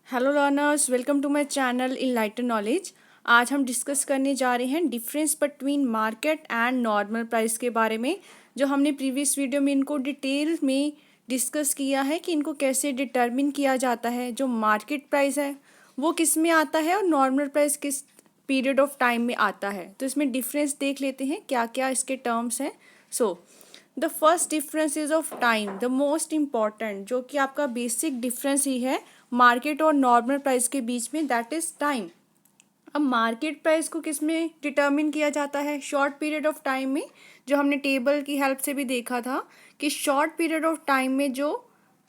Hello learners, welcome to my channel enlighten knowledge. आज हम discuss करने जा रहे हैं difference between market and normal price के बारे में। जो हमने प्रीवियस वीडियो में इनको डिटेल में डिस्कस किया है कि इनको कैसे डिटरमिन किया जाता है। जो मार्केट प्राइस है वो किस में आता है और नॉर्मल प्राइस किस पीरियड ऑफ टाइम में आता है। तो इसमें डिफरेंस देख लेते हैं क्या क्या इसके टर्म्स हैं। The first difference is of time, the most important, जो कि आपका बेसिक डिफरेंस ही है मार्केट और नॉर्मल प्राइस के बीच में, दैट इज टाइम। अब मार्केट प्राइस को किस में डिटर्मिन किया जाता है? शॉर्ट पीरियड ऑफ टाइम में। जो हमने टेबल की हेल्प से भी देखा था कि शॉर्ट पीरियड ऑफ टाइम में जो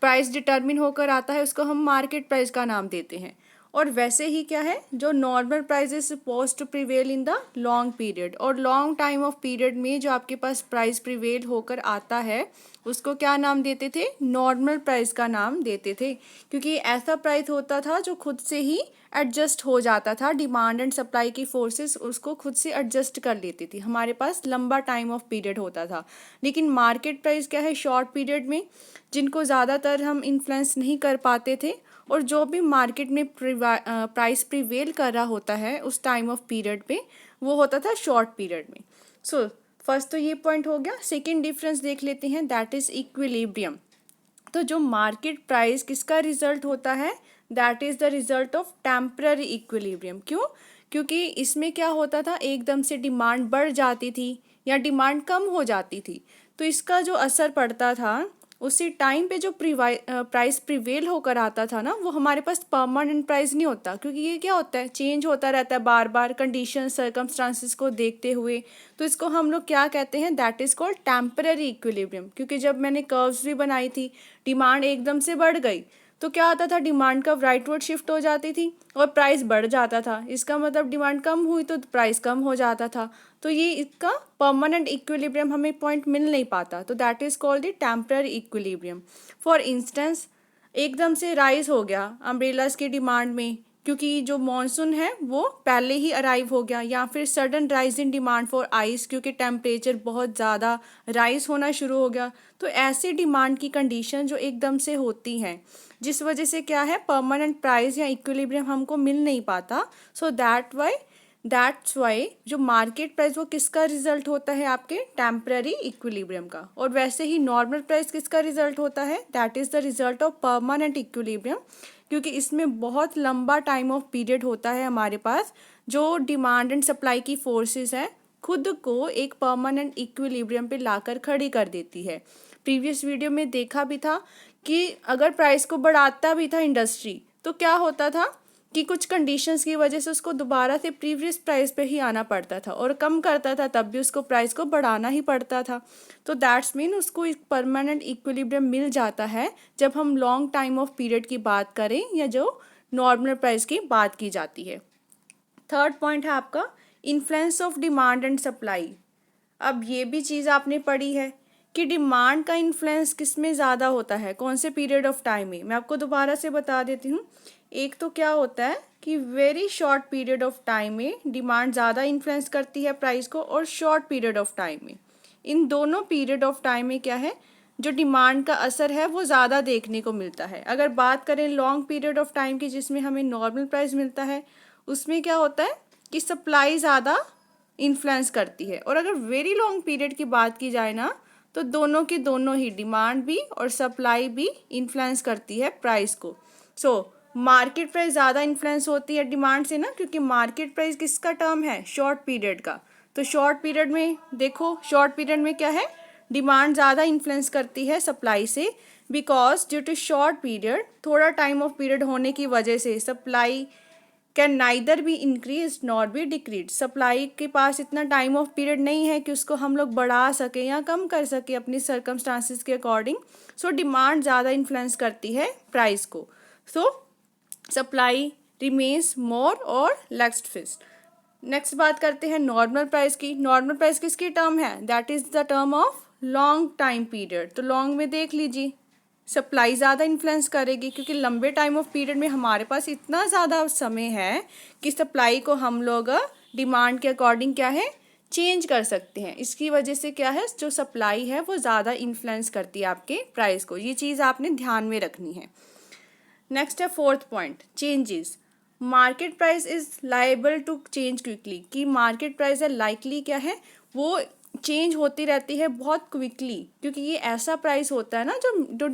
प्राइस डिटर्मिन होकर आता है उसको हम मार्केट प्राइस का नाम देते हैं। और वैसे ही क्या है, जो normal price is suppose to prevail in the long period, और लॉन्ग टाइम ऑफ पीरियड में जो आपके पास प्राइस प्रिवेल होकर आता है उसको क्या नाम देते थे? नॉर्मल प्राइस का नाम देते थे, क्योंकि ऐसा प्राइस होता था जो खुद से ही एडजस्ट हो जाता था। डिमांड एंड सप्लाई की फोर्सेस उसको खुद से एडजस्ट कर लेती थी, हमारे पास लंबा टाइम ऑफ पीरियड होता था। लेकिन मार्केट प्राइस क्या है, शॉर्ट पीरियड में, जिनको ज़्यादातर हम इन्फ्लुएंस नहीं कर पाते थे, और जो भी मार्केट में प्राइस प्रिवेल कर रहा होता है उस टाइम ऑफ पीरियड पे, वो होता था शॉर्ट पीरियड में। फर्स्ट तो ये पॉइंट हो गया। सेकेंड डिफरेंस देख लेते हैं, दैट इज इक्विलिब्रियम। तो जो मार्केट प्राइस किसका रिजल्ट होता है? That is the result of temporary equilibrium. क्यों? क्योंकि इसमें क्या होता था, एकदम से डिमांड बढ़ जाती थी या डिमांड कम हो जाती थी, तो इसका जो असर पड़ता था उसी टाइम पे जो प्राइस प्रिवेल होकर आता था ना, वो हमारे पास परमानेंट प्राइस नहीं होता, क्योंकि ये क्या होता है, चेंज होता रहता है बार बार कंडीशन सर्कमस्टांसिस को देखते हुए। तो इसको हम लोग क्या कहते हैं? That is called temporary equilibrium. क्योंकि जब मैंने कर्व्स भी बनाई थी, डिमांड एकदम से बढ़ गई तो क्या आता था, डिमांड का राइटवर्ड शिफ्ट हो जाती थी और प्राइस बढ़ जाता था। इसका मतलब डिमांड कम हुई तो प्राइस कम हो जाता था। तो ये इसका परमानेंट इक्विलिब्रियम हमें पॉइंट मिल नहीं पाता, तो that is called the temporary equilibrium. For instance, एकदम से राइज हो गया अम्ब्रेलास की डिमांड में, क्योंकि जो मॉनसून है वो पहले ही अराइव हो गया, या फिर sudden rise in demand for ice, क्योंकि टेम्परेचर बहुत ज़्यादा राइज होना शुरू हो गया। तो ऐसी डिमांड की कंडीशन जो एकदम से होती हैं, जिस वजह से क्या है, परमानेंट प्राइस या इक्विलिब्रियम हमको मिल नहीं पाता। सो दैट्स वाई जो मार्केट प्राइस वो किसका रिजल्ट होता है? आपके टेम्पररी इक्विलिब्रियम का। और वैसे ही नॉर्मल प्राइस किसका रिजल्ट होता है? That is the result of permanent equilibrium, क्योंकि इसमें बहुत लंबा टाइम ऑफ पीरियड होता है हमारे पास। जो डिमांड एंड सप्लाई की फोर्सेस हैं खुद को एक परमानेंट इक्विलिब्रियम पे लाकर खड़ी कर देती है। प्रीवियस वीडियो में देखा भी था कि अगर प्राइस को बढ़ाता भी था इंडस्ट्री तो क्या होता था कि कुछ कंडीशंस की वजह से उसको दोबारा से प्रीवियस प्राइस पे ही आना पड़ता था, और कम करता था तब भी उसको प्राइस को बढ़ाना ही पड़ता था। तो दैट्स मीन उसको एक परमानेंट इक्विलिब्रियम मिल जाता है जब हम लॉन्ग टाइम ऑफ पीरियड की बात करें या जो नॉर्मल प्राइस की बात की जाती है। थर्ड पॉइंट है आपका influence of demand and supply. अब ये भी चीज़ आपने पढ़ी है कि डिमांड का इन्फ्लुएंस किस में ज़्यादा होता है, कौन से पीरियड ऑफ टाइम में। मैं आपको दोबारा से बता देती हूँ। एक तो क्या होता है कि very short period of time में डिमांड ज़्यादा इन्फ्लुएंस करती है प्राइस को, और शॉर्ट पीरियड ऑफ टाइम में, इन दोनों पीरियड ऑफ टाइम में क्या है, जो डिमांड का असर है वो ज़्यादा देखने को मिलता है। अगर बात करें लॉन्ग पीरियड ऑफ टाइम की जिसमें हमें नॉर्मल प्राइस मिलता है, उसमें क्या होता है कि सप्लाई ज़्यादा इन्फ्लुएंस करती है। और अगर वेरी लॉन्ग पीरियड की बात की जाए ना, तो दोनों की दोनों ही, डिमांड भी और सप्लाई भी इन्फ्लुएंस करती है प्राइस को। मार्केट प्राइस ज़्यादा इन्फ्लुएंस होती है डिमांड से ना, क्योंकि मार्केट प्राइस किसका टर्म है? शॉर्ट पीरियड का। तो शॉर्ट पीरियड में देखो, शॉर्ट पीरियड में क्या है, डिमांड ज़्यादा इन्फ्लुएंस करती है सप्लाई से, because due to short period, थोड़ा टाइम ऑफ पीरियड होने की वजह से supply can neither be increase nor be decrease. Supply के पास इतना टाइम ऑफ पीरियड नहीं है कि उसको हम लोग बढ़ा सकें या कम कर सकें अपनी सर्कमस्टांसिस के अकॉर्डिंग। सो डिमांड ज़्यादा इन्फ्लुएंस करती है प्राइस को। सो सप्लाई रिमेन्स मोर और लेस फिक्स्ड। नेक्स्ट बात करते हैं नॉर्मल प्राइस की। नॉर्मल प्राइस किसकी टर्म है? That is the term of long time period. तो लॉन्ग में देख लीजिए, सप्लाई ज़्यादा इन्फ्लुएंस करेगी, क्योंकि लंबे टाइम ऑफ पीरियड में हमारे पास इतना ज़्यादा समय है कि सप्लाई को हम लोग डिमांड के अकॉर्डिंग क्या है, चेंज कर सकते हैं। इसकी वजह से क्या है, जो सप्लाई है वो ज़्यादा इन्फ्लुएंस करती है आपके प्राइस को। ये चीज़ आपने ध्यान में रखनी है। नेक्स्ट है fourth point, changes. Market price is liable to change quickly, कि मार्केट प्राइस है लाइकली क्या है, वो चेंज होती रहती है बहुत क्विकली, क्योंकि ये ऐसा प्राइस होता है ना जो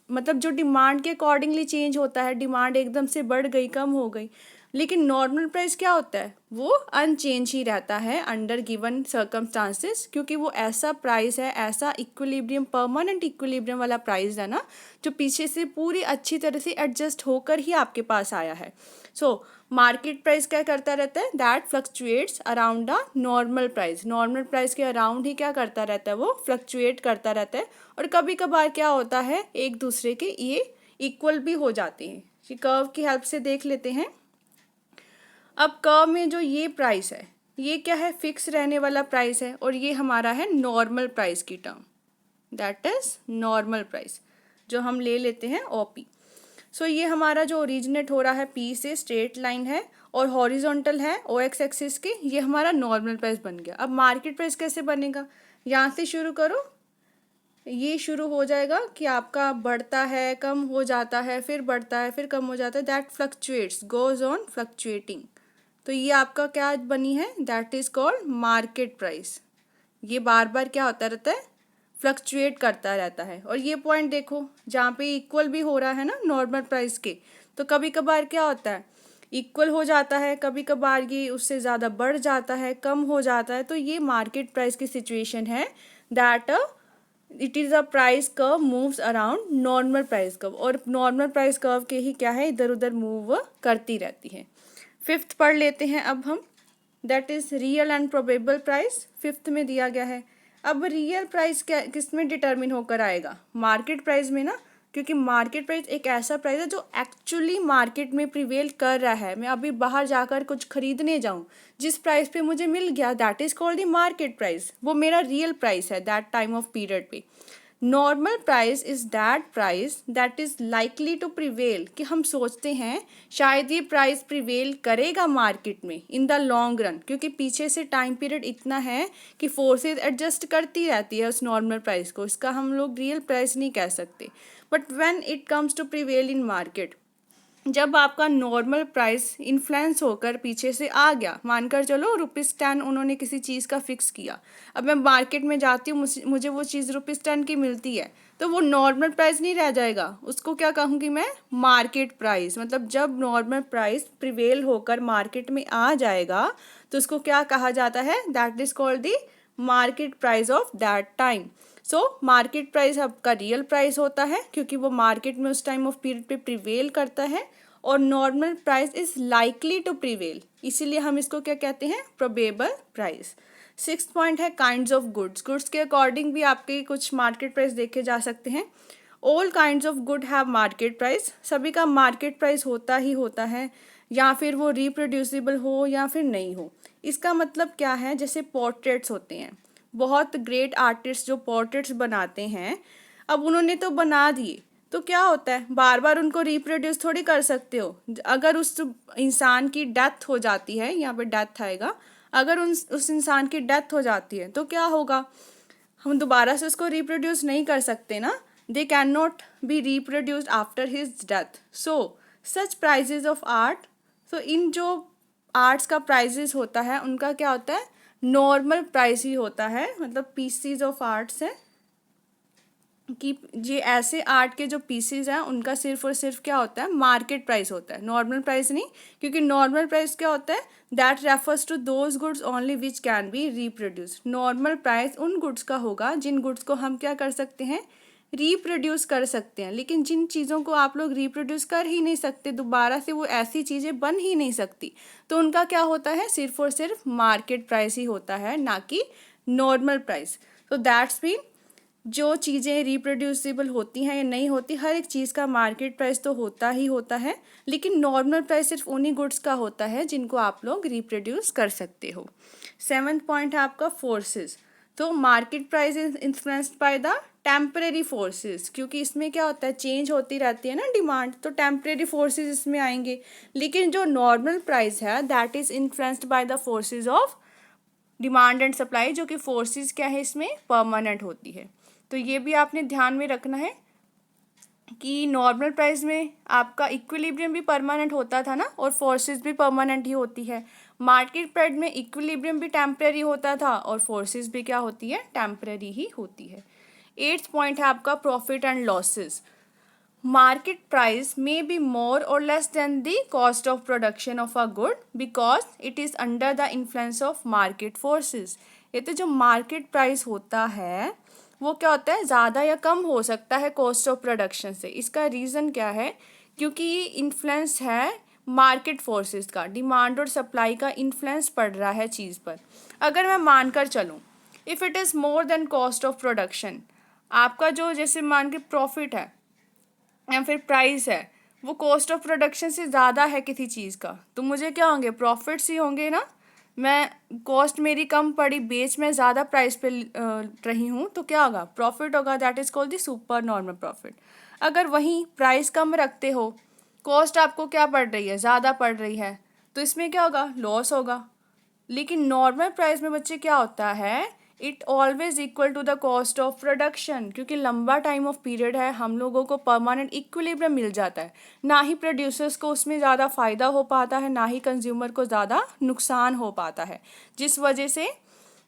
मतलब जो डिमांड के अकॉर्डिंगली चेंज होता है। डिमांड एकदम से बढ़ गई, कम हो गई, लेकिन नॉर्मल प्राइस क्या होता है, वो अनचेंज ही रहता है अंडर गिवन सर्कमस्टांसेस, क्योंकि वो ऐसा प्राइस है, ऐसा इक्विलिब्रियम, परमानेंट इक्विलिब्रियम वाला प्राइस है ना, जो पीछे से पूरी अच्छी तरह से एडजस्ट होकर ही आपके पास आया है। सो मार्केट प्राइस क्या करता रहता है, that fluctuates around the normal price. Normal price के अराउंड ही क्या करता रहता है, वो फ्लक्चुएट करता रहता है। और कभी कभार क्या होता है, एक दूसरे के ये इक्वल भी हो जाते हैं। ये कर्व की हेल्प से देख लेते हैं। अब कर्व में जो ये प्राइस है, ये क्या है, फिक्स रहने वाला प्राइस है, और ये हमारा है नॉर्मल प्राइस की term, that is normal price, जो हम ले लेते हैं ओपी। सो ये हमारा जो ओरिजिनेट हो रहा है पी से, स्ट्रेट लाइन है और हॉरिजॉन्टल है ओ एक्स एक्सिस के, ये हमारा नॉर्मल प्राइस बन गया। अब मार्केट प्राइस कैसे बनेगा, यहाँ से शुरू करो, ये शुरू हो जाएगा कि आपका बढ़ता है, कम हो जाता है, फिर बढ़ता है, फिर कम हो जाता है, that fluctuates, goes on fluctuating. तो ये आपका क्या बनी है, that is called market price. ये बार बार क्या होता रहता है, फ्लक्चुएट करता रहता है। और ये पॉइंट देखो, जहाँ पे इक्वल भी हो रहा है ना नॉर्मल प्राइस के, तो कभी कभार क्या होता है, इक्वल हो जाता है, कभी कभार ये उससे ज़्यादा बढ़ जाता है, कम हो जाता है। तो ये मार्केट प्राइस की सिचुएशन है, that it is a price curve moves around normal price curve, और नॉर्मल प्राइस कर्व के ही क्या है, इधर उधर मूव करती रहती है। फिफ्थ पढ़ लेते हैं अब हम, that is real and probable price, fifth में दिया गया है। अब रियल प्राइस क्या किस में डिटर्मिन होकर आएगा, मार्केट प्राइस में ना, क्योंकि मार्केट प्राइस एक ऐसा प्राइस है जो एक्चुअली मार्केट में प्रिवेल कर रहा है। मैं अभी बाहर जाकर कुछ खरीदने जाऊँ, जिस प्राइस पे मुझे मिल गया, that is called the market price, वो मेरा रियल प्राइस है दैट टाइम ऑफ पीरियड पे। Normal price is that price that is likely to prevail, कि हम सोचते हैं शायद ये प्राइस प्रिवेल करेगा मार्केट में इन द लॉन्ग रन, क्योंकि पीछे से टाइम पीरियड इतना है कि फोर्सेज एडजस्ट करती रहती है उस नॉर्मल प्राइस को। इसका हम लोग रियल प्राइस नहीं कह सकते। But when it comes to prevail in market, जब आपका नॉर्मल प्राइस इन्फ्लुएंस होकर पीछे से आ गया, मानकर चलो ₹10 उन्होंने किसी चीज़ का फिक्स किया, अब मैं मार्केट में जाती हूँ, मुझे वो चीज़ ₹10 की मिलती है, तो वो नॉर्मल प्राइस नहीं रह जाएगा, उसको क्या कहूँगी मैं, मार्केट प्राइस। मतलब जब नॉर्मल प्राइस प्रिवेल होकर मार्केट में आ जाएगा, तो उसको क्या कहा जाता है, that is called the market price of that time. So market price आपका रियल प्राइस होता है, क्योंकि वो मार्केट में उस टाइम ऑफ पीरियड पे प्रिवेल करता है, और normal price is likely to prevail, इसीलिए हम इसको क्या कहते हैं, प्रोबेबल प्राइस। सिक्स्थ पॉइंट है काइंड्स ऑफ गुड्स। गुड्स के अकॉर्डिंग भी आपके कुछ मार्केट प्राइस देखे जा सकते हैं। All kinds of good have market price, सभी का मार्केट प्राइस होता ही होता है, या फिर वो रिप्रोड्यूसिबल हो या फिर नहीं हो। इसका मतलब क्या है, जैसे पोर्ट्रेट्स होते हैं, बहुत ग्रेट आर्टिस्ट जो पोर्ट्रेट्स बनाते हैं, अब उन्होंने तो बना दिए, तो क्या होता है, बार बार उनको रिप्रोड्यूस थोड़ी कर सकते हो। अगर उस इंसान की डेथ हो जाती है, यहाँ पे डेथ आएगा, अगर उस इंसान की डेथ हो जाती है तो क्या होगा, हम दोबारा से उसको रिप्रोड्यूस नहीं कर सकते ना, they can not be reproduced after his death. So such prices of art, so in जो आर्ट्स का प्राइजेस होता है उनका क्या होता है, नॉर्मल प्राइस ही होता है। मतलब पीसीज ऑफ आर्ट्स है कि ये ऐसे आर्ट के जो पीसीज हैं उनका सिर्फ और सिर्फ क्या होता है, मार्केट प्राइस होता है, नॉर्मल प्राइस नहीं। क्योंकि नॉर्मल प्राइस क्या होता है, that refers to those goods only which can be reproduce. Normal price उन गुड्स का होगा जिन गुड्स को हम क्या कर सकते हैं, रिप्रोड्यूस कर सकते हैं। लेकिन जिन चीज़ों को आप लोग रिप्रोड्यूस कर ही नहीं सकते, दोबारा से वो ऐसी चीज़ें बन ही नहीं सकती, तो उनका क्या होता है, सिर्फ और सिर्फ मार्केट प्राइस ही होता है, ना कि नॉर्मल प्राइस। तो दैट्स मीन जो चीज़ें रिप्रोड्यूसिबल होती हैं या नहीं होती, हर एक चीज़ का मार्केट प्राइस तो होता ही होता है, लेकिन नॉर्मल प्राइस सिर्फ उन्हीं गुड्स का होता है जिनको आप लोग रिप्रोड्यूस कर सकते हो। सेवन्थ पॉइंट है आपका फोर्सेस। तो market price is influenced by the temporary forces, क्योंकि इसमें क्या होता है, चेंज होती रहती है ना डिमांड, तो टेम्परेरी फोर्सेस इसमें आएंगे। लेकिन जो नॉर्मल प्राइस है that is influenced by the forces of demand and supply, जो कि फोर्सेस क्या है इसमें परमानेंट होती है। तो ये भी आपने ध्यान में रखना है। कि नॉर्मल प्राइस में आपका इक्विलिब्रियम भी परमानेंट होता था ना, और फोर्सेस भी परमानेंट ही होती है। मार्केट प्राइस में इक्विलिब्रियम भी टेम्परेरी होता था और फोर्सेस भी क्या होती है, टेम्परेरी ही होती है। 8th पॉइंट है आपका profit and losses. Market price may be more or less than the cost of production of a good because it is under the influence of market forces। ये तो जो मार्केट प्राइस होता है वो क्या होता है, ज़्यादा या कम हो सकता है कॉस्ट ऑफ प्रोडक्शन से। इसका रीज़न क्या है, क्योंकि ये इन्फ्लुएंस है मार्केट फोर्सेस का, डिमांड और सप्लाई का इन्फ्लुएंस पड़ रहा है चीज़ पर। अगर मैं मानकर चलूँ, if it is more than cost of production, आपका जो जैसे मान के प्रॉफिट है या फिर प्राइस है वो कॉस्ट ऑफ प्रोडक्शन से ज़्यादा है किसी चीज़ का, तो मुझे क्या होंगे, प्रॉफिट्स ही होंगे ना। मैं कॉस्ट मेरी कम पड़ी, बेच मैं ज़्यादा प्राइस पे रही हूँ, तो क्या होगा, प्रॉफिट होगा। That is called the super normal profit. अगर वहीं प्राइस कम रखते हो, कॉस्ट आपको क्या पड़ रही है, ज़्यादा पड़ रही है, तो इसमें क्या होगा, लॉस होगा। लेकिन नॉर्मल प्राइस में बच्चे क्या होता है, it always equal to the cost of production, क्योंकि लंबा टाइम ऑफ पीरियड है, हम लोगों को परमानेंट इक्विलिब्रियम मिल जाता है। ना ही प्रोड्यूसर्स को उसमें ज़्यादा फ़ायदा हो पाता है, ना ही कंज्यूमर को ज़्यादा नुकसान हो पाता है, जिस वजह से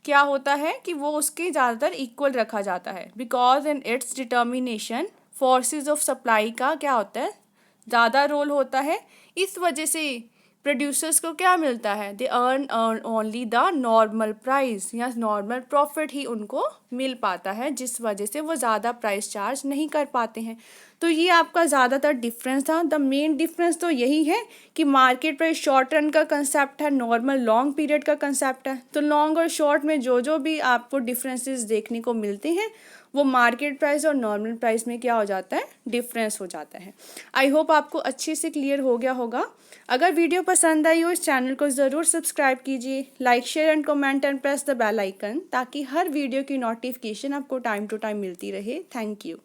क्या होता है कि वो उसके ज़्यादातर इक्वल रखा जाता है। Because in its determination forces of supply का क्या होता है, ज़्यादा रोल होता है। इस वजह से प्रोड्यूसर्स को क्या मिलता है, they earn only the normal price या नॉर्मल प्रॉफिट ही उनको मिल पाता है, जिस वजह से वो ज़्यादा प्राइस चार्ज नहीं कर पाते हैं। तो ये आपका ज़्यादातर डिफरेंस था। द मेन डिफरेंस तो यही है कि मार्केट प्राइस शॉर्ट रन का कंसेप्ट है, नॉर्मल लॉन्ग पीरियड का कंसेप्ट है। तो लॉन्ग और शॉर्ट में जो जो भी आपको डिफरेंसेस देखने को मिलते हैं वो मार्केट प्राइस और नॉर्मल प्राइस में क्या हो जाता है, डिफरेंस हो जाता है। आई होप आपको अच्छे से क्लियर हो गया होगा। अगर वीडियो पसंद आई हो इस चैनल को ज़रूर सब्सक्राइब कीजिए, like share and comment and press the bell icon, ताकि हर वीडियो की नोटिफिकेशन आपको टाइम टू टाइम मिलती रहे। Thank you.